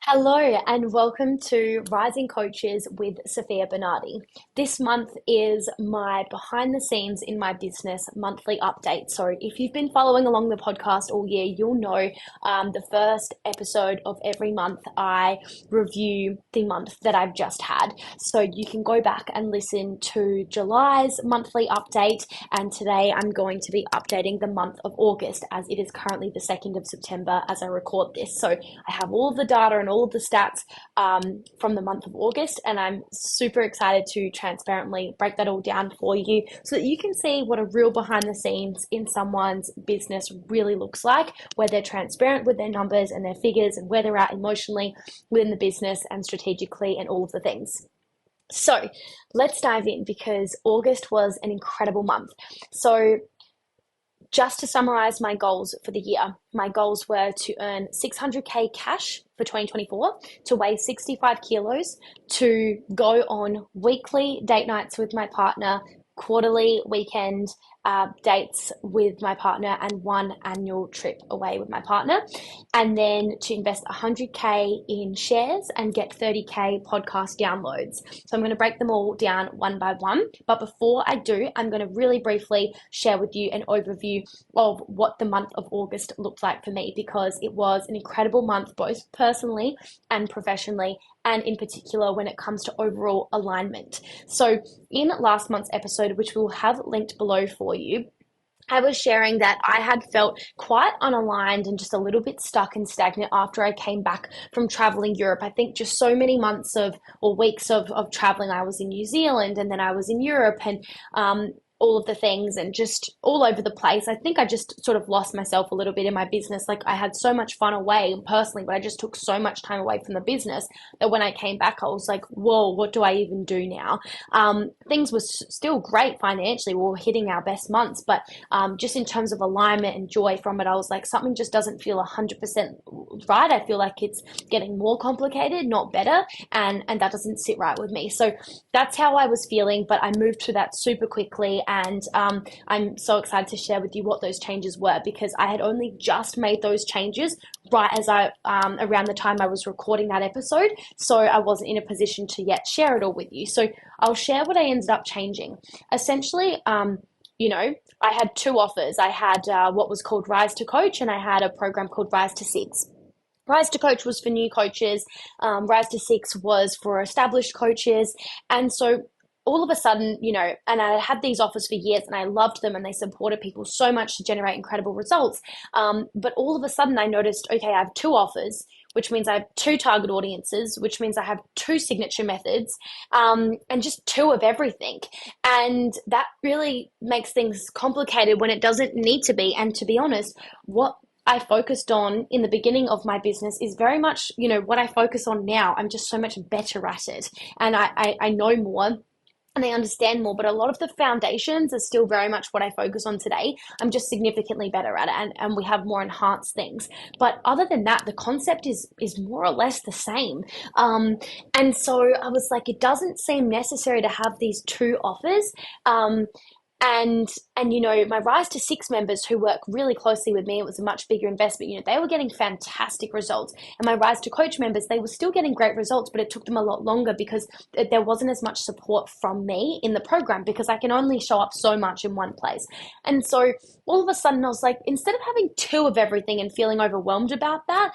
Hello and welcome to Rising Coaches with Sofia Bernardi. This month is my behind the scenes in my business monthly update. So if you've been following along the podcast all year, you'll know the first episode of every month I review the month that I've just had. So you can go back and listen to July's monthly update, and today I'm going to be updating the month of August as it is currently the 2nd of September as I record this. So I have all of the data and all of the stats from the month of August, and I'm super excited to transparently break that all down for you so that you can see what a real behind the scenes in someone's business really looks like, where they're transparent with their numbers and their figures and where they're at emotionally within the business and strategically and all of the things. So let's dive in because August was an incredible month. So just to summarize my goals for the year, my goals were to earn 600K cash for 2024, to weigh 65 kilos, to go on weekly date nights with my partner, quarterly weekend dates with my partner, and one annual trip away with my partner, and then to invest 100K in shares and get 30K podcast downloads. So I'm going to break them all down one by one. But before I do, I'm going to really briefly share with you an overview of what the month of August looked like for me, because it was an incredible month, both personally and professionally, and in particular when it comes to overall alignment. So in last month's episode, which we'll have linked below for you, I was sharing that I had felt quite unaligned and just a little bit stuck and stagnant after I came back from traveling Europe. I think just so many months of or weeks of traveling. I was in New Zealand and then I was in Europe and all of the things and just all over the place. I think I just sort of lost myself a little bit in my business. Like I had so much fun away personally, but I just took so much time away from the business that when I came back, I was like, whoa, what do I even do now? Things were still great financially. We were hitting our best months, but just in terms of alignment and joy from it, I was like, something just doesn't feel 100% right. I feel like it's getting more complicated, not better. And that doesn't sit right with me. So that's how I was feeling, but I moved through that super quickly. And I'm so excited to share with you what those changes were, because I had only just made those changes right as around the time I was recording that episode. So I wasn't in a position to yet share it all with you. So I'll share what I ended up changing. Essentially, I had two offers. I had what was called Rise to Coach, and I had a program called Rise to Six. Rise to Coach was for new coaches. Rise to Six was for established coaches. And so all of a sudden, and I had these offers for years and I loved them and they supported people so much to generate incredible results. But all of a sudden I noticed, okay, I have two offers, which means I have two target audiences, which means I have two signature methods, and just two of everything. And that really makes things complicated when it doesn't need to be. And to be honest, what I focused on in the beginning of my business is very much, what I focus on now. I'm just so much better at it. And I know more and I understand more, but a lot of the foundations are still very much what I focus on today. I'm just significantly better at it, and we have more enhanced things. But other than that, the concept is more or less the same. And so I was like, it doesn't seem necessary to have these two offers. And my Rise to Six members who work really closely with me, it was a much bigger investment, they were getting fantastic results. And my Rise to Coach members, they were still getting great results, but it took them a lot longer because there wasn't as much support from me in the program, because I can only show up so much in one place. And so all of a sudden I was like, instead of having two of everything and feeling overwhelmed about that,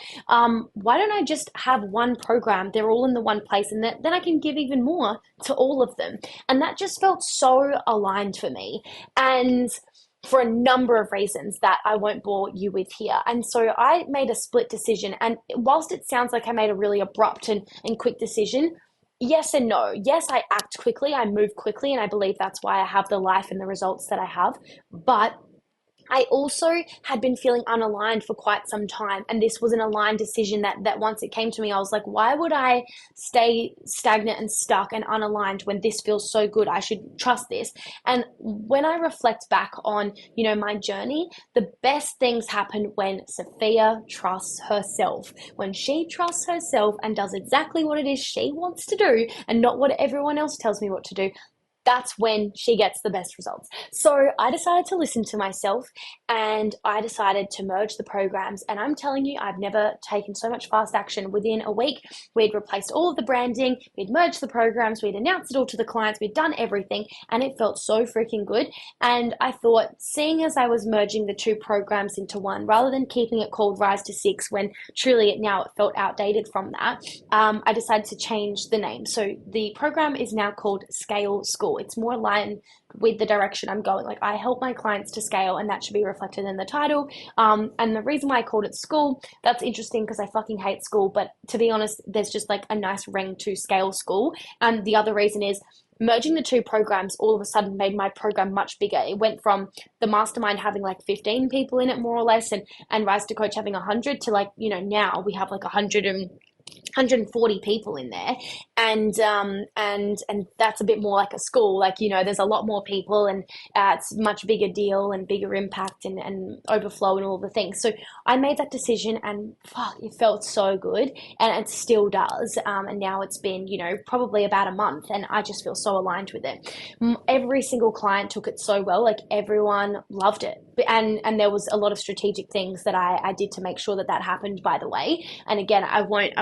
why don't I just have one program? They're all in the one place, and then I can give even more to all of them. And that just felt so aligned for me. And for a number of reasons that I won't bore you with here. And so I made a split decision. And whilst it sounds like I made a really abrupt and quick decision, yes and no. Yes, I act quickly, I move quickly, and I believe that's why I have the life and the results that I have. But I also had been feeling unaligned for quite some time. And this was an aligned decision that once it came to me, I was like, why would I stay stagnant and stuck and unaligned when this feels so good? I should trust this. And when I reflect back on, my journey, the best things happen when Sofia trusts herself. When she trusts herself and does exactly what it is she wants to do and not what everyone else tells me what to do, that's when she gets the best results. So I decided to listen to myself and I decided to merge the programs. And I'm telling you, I've never taken so much fast action. Within a week, we'd replaced all of the branding, we'd merged the programs, we'd announced it all to the clients, we'd done everything, and it felt so freaking good. And I thought, seeing as I was merging the two programs into one, rather than keeping it called Rise to Six, when truly it felt outdated from that, I decided to change the name. So the program is now called Scale School. It's more aligned with the direction I'm going. Like, I help my clients to scale, and that should be reflected in the title. And the reason why I called it school, that's interesting because I fucking hate school, but to be honest, there's just like a nice ring to Scale School. And the other reason is merging the two programs all of a sudden made my program much bigger. It went from the mastermind having like 15 people in it, more or less, and Rise to Coach having 100 to, like, you know, now we have like 140 people in there, and that's a bit more like a school. Like, you know, there's a lot more people, and it's a much bigger deal and bigger impact and overflow and all the things. So I made that decision, and fuck, it felt so good, and it still does. And now it's been, you know, probably about a month, and I just feel so aligned with it. Every single client took it so well. Like, everyone loved it, and there was a lot of strategic things that I did to make sure that happened, by the way. And again, I won't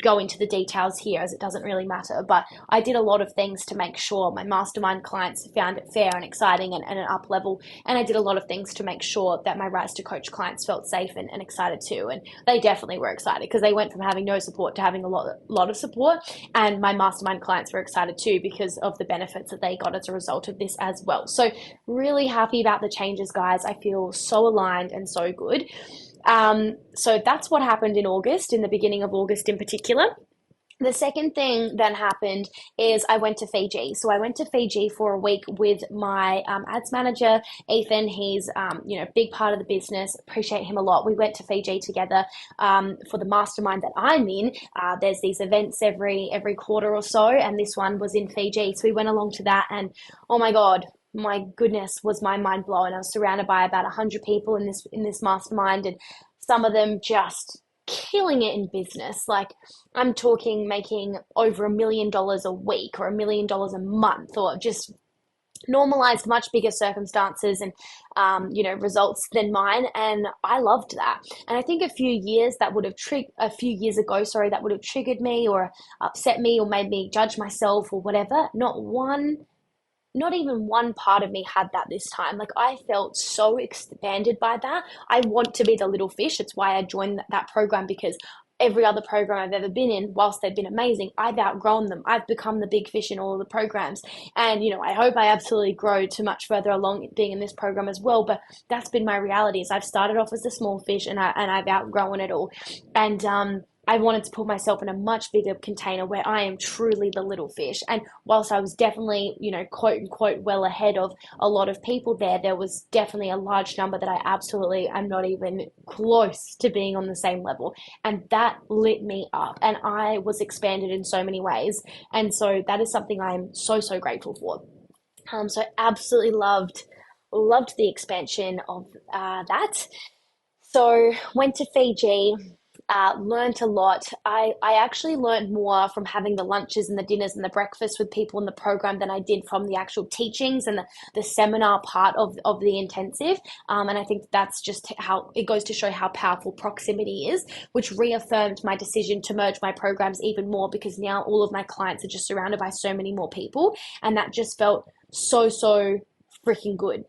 go into the details here, as it doesn't really matter, but I did a lot of things to make sure my mastermind clients found it fair and exciting and an up level. And I did a lot of things to make sure that my Rise to Coach clients felt safe and excited too. And they definitely were excited, because they went from having no support to having a lot of support. And my mastermind clients were excited too, because of the benefits that they got as a result of this as well. So really happy about the changes, guys. I feel so aligned and so good. So that's what happened in August, in the beginning of August in particular. The second thing that happened is I went to Fiji. So I went to Fiji for a week with my ads manager, Ethan. He's, you know, a big part of the business. Appreciate him a lot. We went to Fiji together for the mastermind that I'm in. There's these events every quarter or so, and this one was in Fiji. So we went along to that, and oh my God, my goodness, was my mind blown. I was surrounded by about 100 people in this mastermind, and some of them just killing it in business. Like, I'm talking making over $1 million a week or $1 million a month, or just normalized much bigger circumstances and you know, results than mine. And I loved that. And I think a few years ago, that would have triggered me or upset me or made me judge myself or whatever. Not even one part of me had that this time. Like, I felt so expanded by that. I want to be the little fish. It's why I joined that program, because every other program I've ever been in, whilst they've been amazing, I've outgrown them. I've become the big fish in all of the programs. And, you know, I hope I absolutely grow to much further along being in this program as well. But that's been my reality, is I've started off as a small fish, and I've outgrown it all. And I wanted to put myself in a much bigger container where I am truly the little fish. And whilst I was definitely, you know, quote unquote, well ahead of a lot of people there was definitely a large number that I absolutely am not even close to being on the same level. And that lit me up, and I was expanded in so many ways. And so that is something I'm so, so grateful for. So absolutely loved the expansion of that. So went to Fiji. Learned a lot. I actually learned more from having the lunches and the dinners and the breakfast with people in the program than I did from the actual teachings and the seminar part of the intensive. And I think that's just how it goes to show how powerful proximity is, which reaffirmed my decision to merge my programs even more, because now all of my clients are just surrounded by so many more people. And that just felt so, so freaking good.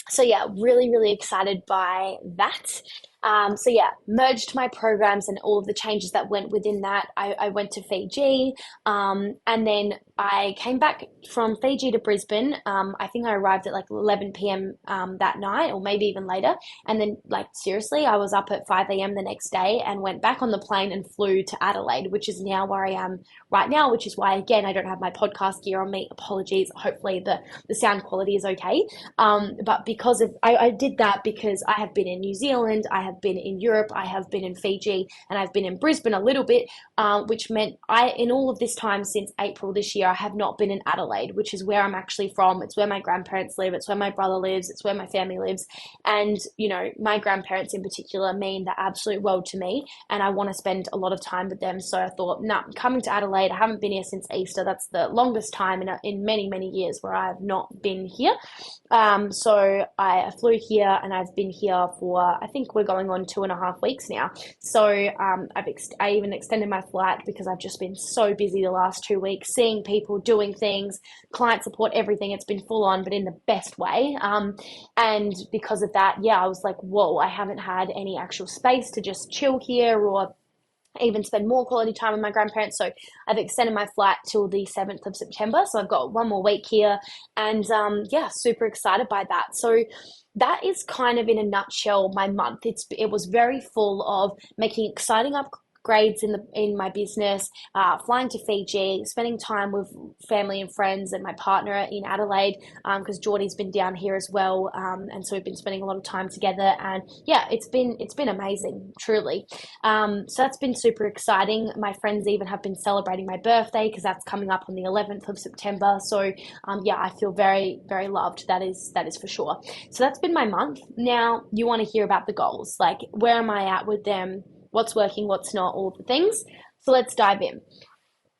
So yeah, really, really excited by that. So yeah, merged my programs and all of the changes that went within that. I went to Fiji, and then I came back from Fiji to Brisbane. I think I arrived at like 11 p.m. That night, or maybe even later. And then, like, seriously, I was up at 5 a.m. the next day and went back on the plane and flew to Adelaide, which is now where I am right now, which is why, again, I don't have my podcast gear on me. Apologies. Hopefully the sound quality is okay. But because of, I did that because I have been in New Zealand, I have been in Europe, I have been in Fiji, and I've been in Brisbane a little bit, which meant in all of this time since April this year, I have not been in Adelaide, which is where I'm actually from. It's where my grandparents live. It's where my brother lives. It's where my family lives. And, you know, my grandparents in particular mean the absolute world to me, and I want to spend a lot of time with them. So I thought, nah, coming to Adelaide, I haven't been here since Easter. That's the longest time in many, many years where I have not been here. So I flew here, and I've been here for, I think we're going on 2.5 weeks now. So I even extended my flight because I've just been so busy the last 2 weeks, seeing people, doing things, client support, everything. It's been full on, but in the best way. And because of that, yeah, I was like, whoa, I haven't had any actual space to just chill here or even spend more quality time with my grandparents. So I've extended my flight till the 7th of September. So I've got 1 more week here, and yeah, super excited by that. So that is kind of in a nutshell my month. It was very full of making exciting upgrades in my business, flying to Fiji, spending time with family and friends and my partner in Adelaide, because Geordie's been down here as well, and so we've been spending a lot of time together. And yeah, it's been amazing, truly. So that's been super exciting. My friends even have been celebrating my birthday because that's coming up on the 11th of September. So yeah, I feel very, very loved. That is for sure. So that's been my month. Now you want to hear about the goals, like where am I at with them? What's working, what's not, all the things. So let's dive in.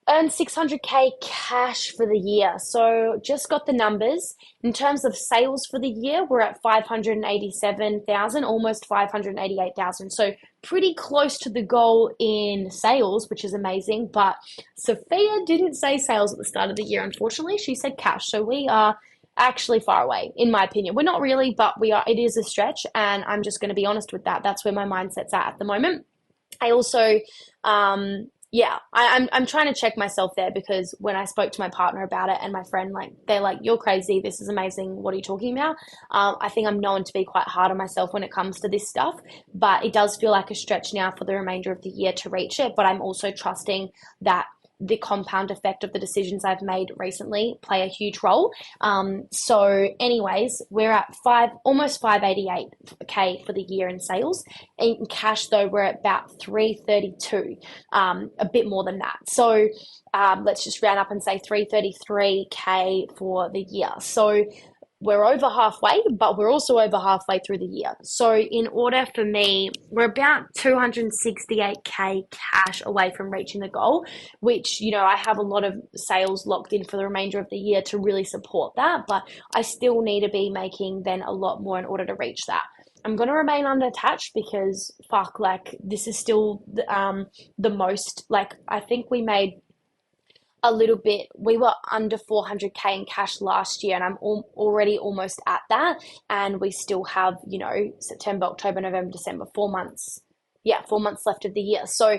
Earn 600K cash for the year. So just got the numbers. In terms of sales for the year, we're at 587,000, almost 588,000. So pretty close to the goal in sales, which is amazing. But Sophia didn't say sales at the start of the year, unfortunately. She said cash. So we are actually far away, in my opinion. We're not really, but we are. It is a stretch, and I'm just going to be honest with that. That's where my mindset's at the moment. I also, yeah, I'm trying to check myself there, because when I spoke to my partner about it and my friend, like, they're like, you're crazy. This is amazing. What are you talking about? I think I'm known to be quite hard on myself when it comes to this stuff, but it does feel like a stretch now for the remainder of the year to reach it. But I'm also trusting that the compound effect of the decisions I've made recently play a huge role. So anyways, we're at almost 588K for the year in sales. In cash though, we're at about 332, a bit more than that. So let's just round up and say 333K for the year. So we're over halfway, but we're also over halfway through the year. So in order for me, we're about 268K cash away from reaching the goal, which, you know, I have a lot of sales locked in for the remainder of the year to really support that, but I still need to be making then a lot more in order to reach that. I'm going to remain unattached because fuck, like, this is still the most, like, I think we made a little bit. We were under 400K in cash last year, and I'm already almost at that. And we still have, you know, September, October, November, December, 4 months. Yeah, 4 months left of the year. So,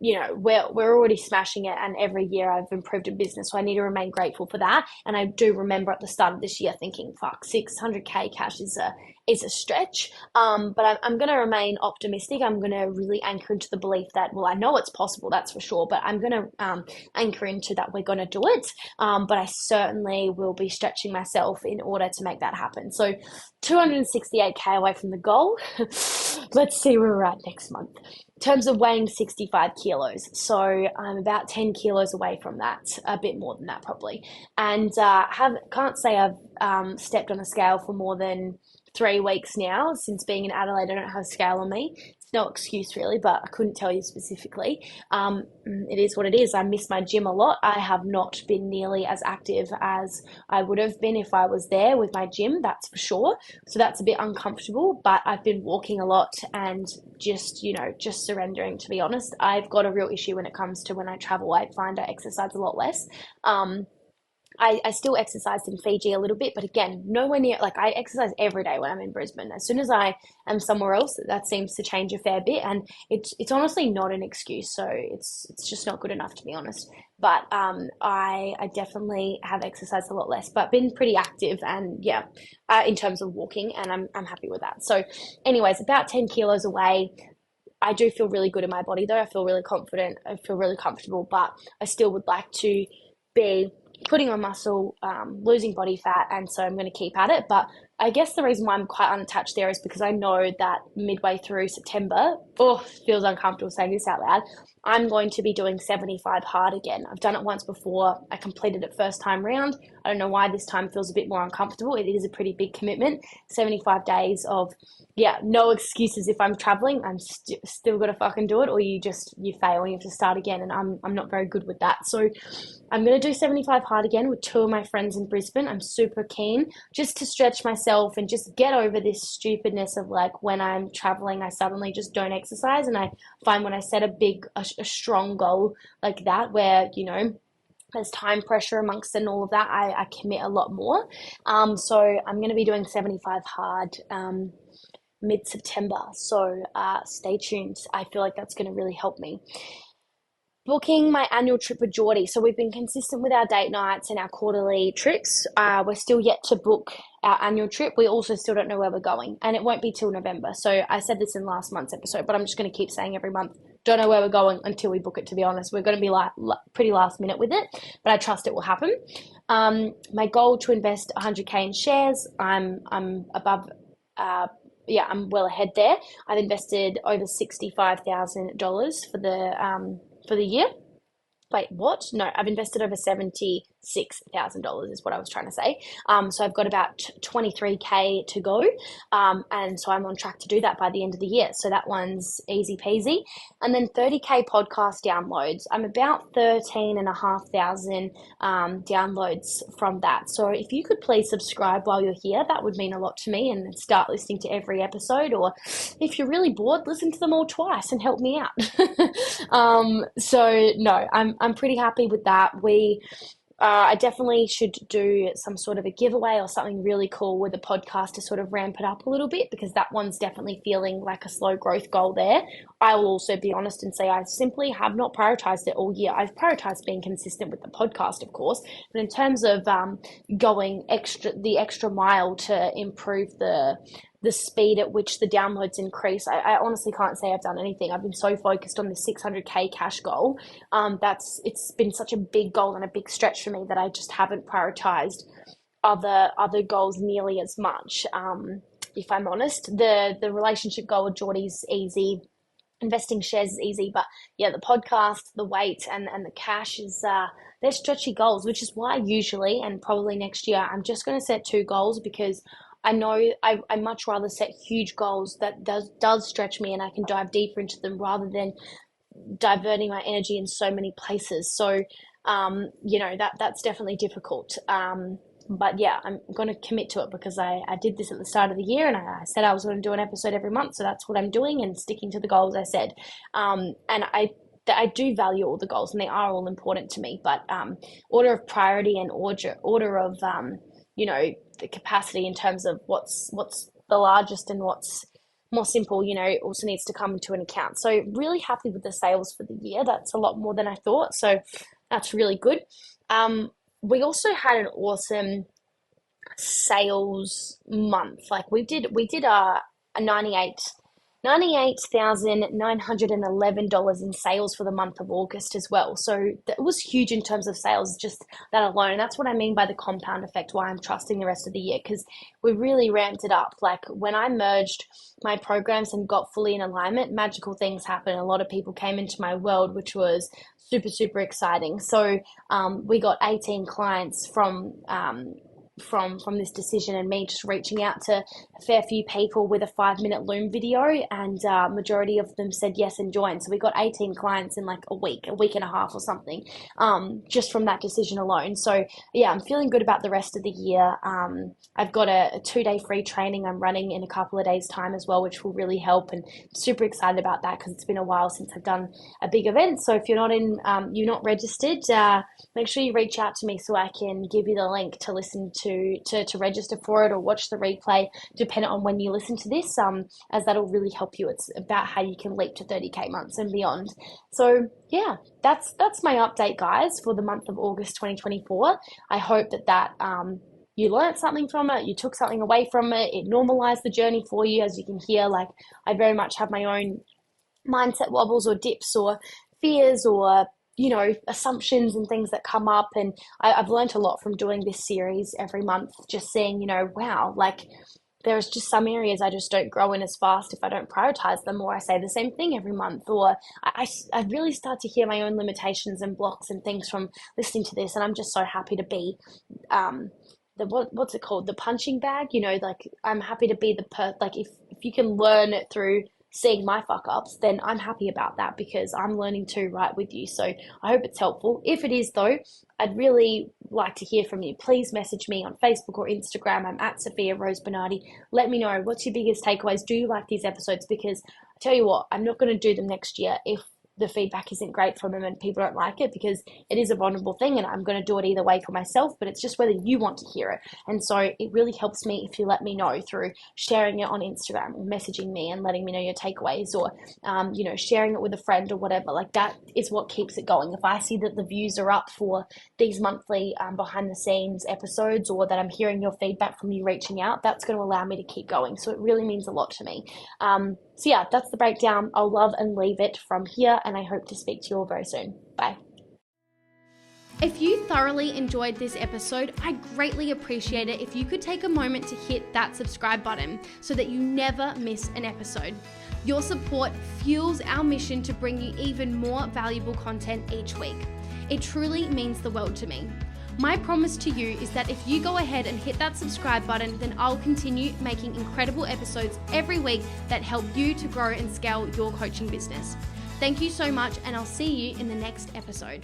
you know, we're already smashing it, and every year I've improved in business. So I need to remain grateful for that. And I do remember at the start of this year thinking, fuck, 600K cash is a stretch. But I'm going to remain optimistic. I'm going to really anchor into the belief that, well, I know it's possible, that's for sure, but I'm going to anchor into that we're going to do it. But I certainly will be stretching myself in order to make that happen. So 268K away from the goal. Let's see where we're at next month. In terms of weighing, 65 kilos. So I'm about 10 kilos away from that, a bit more than that probably. And can't say I've stepped on a scale for more than 3 weeks now. Since being in Adelaide, I don't have a scale on me. It's no excuse really, but I couldn't tell you specifically. It is what it is. I miss my gym a lot. I have not been nearly as active as I would have been if I was there with my gym, that's for sure. So that's a bit uncomfortable, but I've been walking a lot and just surrendering, to be honest. I've got a real issue when it comes to when I travel. I find I exercise a lot less. I still exercised in Fiji a little bit, but again, nowhere near, like, I exercise every day when I'm in Brisbane. As soon as I am somewhere else, that seems to change a fair bit, and it's honestly not an excuse. So it's just not good enough, to be honest. But I definitely have exercised a lot less, but been pretty active, and yeah, in terms of walking, and I'm happy with that. So anyways, about 10 kilos away. I do feel really good in my body though. I feel really confident. I feel really comfortable, but I still would like to be putting on muscle, losing body fat, and so I'm going to keep at it. But I guess the reason why I'm quite unattached there is because I know that midway through September, oh, feels uncomfortable saying this out loud, I'm going to be doing 75 hard again. I've done it once before. I completed it first time round. I don't know why this time feels a bit more uncomfortable. It is a pretty big commitment. 75 days of, yeah, no excuses. If I'm traveling, I'm still got to fucking do it, or you fail and you have to start again. And I'm not very good with that. So I'm going to do 75 hard again with 2 of my friends in Brisbane. I'm super keen just to stretch myself and just get over this stupidness of like when I'm traveling, I suddenly just don't exercise. And I find when I set a strong goal like that, where, you know, there's time pressure amongst it and all of that, I commit a lot more. So I'm going to be doing 75 hard mid-September. So stay tuned. I feel like that's going to really help me. Booking my annual trip with Geordie. So we've been consistent with our date nights and our quarterly trips. We're still yet to book our annual trip. We also still don't know where we're going, and it won't be till November. So I said this in last month's episode, but I'm just going to keep saying every month, don't know where we're going until we book it, to be honest. We're going to be like pretty last minute with it, but I trust it will happen. My goal to invest 100K in shares, I'm above, I'm well ahead there. I've invested over $65,000 for the year. Wait, what? No, I've invested over $76,000 is what I was trying to say. So I've got about 23K to go. And so I'm on track to do that by the end of the year. So that one's easy peasy. And then 30K podcast downloads. I'm about 13,500 downloads from that. So if you could please subscribe while you're here, that would mean a lot to me, and start listening to every episode. Or if you're really bored, listen to them all twice and help me out. So no, I'm pretty happy with that. I definitely should do some sort of a giveaway or something really cool with a podcast to sort of ramp it up a little bit, because that one's definitely feeling like a slow growth goal there. I will also be honest and say I simply have not prioritized it all year. I've prioritized being consistent with the podcast, of course, but in terms of going the extra mile to improve the speed at which the downloads increase, I honestly can't say I've done anything. I've been so focused on the 600K cash goal. It's been such a big goal and a big stretch for me that I just haven't prioritized other goals nearly as much. If I'm honest, the relationship goal with Geordie's easy. Investing shares is easy, but yeah, the podcast, the weight, and the cash is they're stretchy goals, which is why usually, and probably next year, I'm just going to set 2 goals, because I know I much rather set huge goals that does stretch me and I can dive deeper into them, rather than diverting my energy in so many places. So, that's definitely difficult. But yeah, I'm going to commit to it, because I did this at the start of the year, and I said I was going to do an episode every month. So that's what I'm doing, and sticking to the goals I said. And I do value all the goals, and they are all important to me, but order of priority and order of the capacity in terms of what's the largest and what's more simple, also needs to come into an account. So really happy with the sales for the year. That's a lot more than I thought. So that's really good. We also had an awesome sales month. Like we did a $98,911 in sales for the month of August as well. So that was huge in terms of sales, just that alone. And that's what I mean by the compound effect, why I'm trusting the rest of the year, because we really ramped it up. Like when I merged my programs and got fully in alignment, magical things happened. A lot of people came into my world, which was super, super exciting. So we got 18 clients from this decision, and me just reaching out to a fair few people with a 5-minute Loom video, and majority of them said yes and joined. So we got 18 clients in like a week and a half or something, just from that decision alone. So yeah, I'm feeling good about the rest of the year. I've got a 2-day free training I'm running in a couple of days time as well, which will really help, and super excited about that, because it's been a while since I've done a big event. So if you're not registered, make sure you reach out to me so I can give you the link to listen to register for it, or watch the replay, depending on when you listen to this, as that'll really help you. It's about how you can leap to 30K months and beyond. So yeah, that's my update, guys, for the month of August 2024. I hope that you learned something from it, you took something away from it, it normalized the journey for you. As you can hear, like I very much have my own mindset wobbles or dips or fears or assumptions and things that come up. And I've learned a lot from doing this series every month, just seeing, wow, like there's just some areas I just don't grow in as fast if I don't prioritize them, or I say the same thing every month, or I really start to hear my own limitations and blocks and things from listening to this. And I'm just so happy to be what's it called, the punching bag, like I'm happy to be like if you can learn it through seeing my fuck ups, then I'm happy about that, because I'm learning too, right with you. So I hope it's helpful. If it is though, I'd really like to hear from you. Please message me on Facebook or Instagram. I'm at Sofia Rose Bernardi. Let me know, what's your biggest takeaways? Do you like these episodes? Because I tell you what, I'm not going to do them next year if the feedback isn't great from them and people don't like it, because it is a vulnerable thing and I'm going to do it either way for myself, but it's just whether you want to hear it. And so it really helps me if you let me know through sharing it on Instagram or messaging me and letting me know your takeaways, or sharing it with a friend or whatever. Like that is what keeps it going. If I see that the views are up for these monthly behind the scenes episodes, or that I'm hearing your feedback from you reaching out, that's going to allow me to keep going. So it really means a lot to me. So yeah, that's the breakdown. I'll love and leave it from here, and I hope to speak to you all very soon. Bye. If you thoroughly enjoyed this episode, I'd greatly appreciate it if you could take a moment to hit that subscribe button so that you never miss an episode. Your support fuels our mission to bring you even more valuable content each week. It truly means the world to me. My promise to you is that if you go ahead and hit that subscribe button, then I'll continue making incredible episodes every week that help you to grow and scale your coaching business. Thank you so much, and I'll see you in the next episode.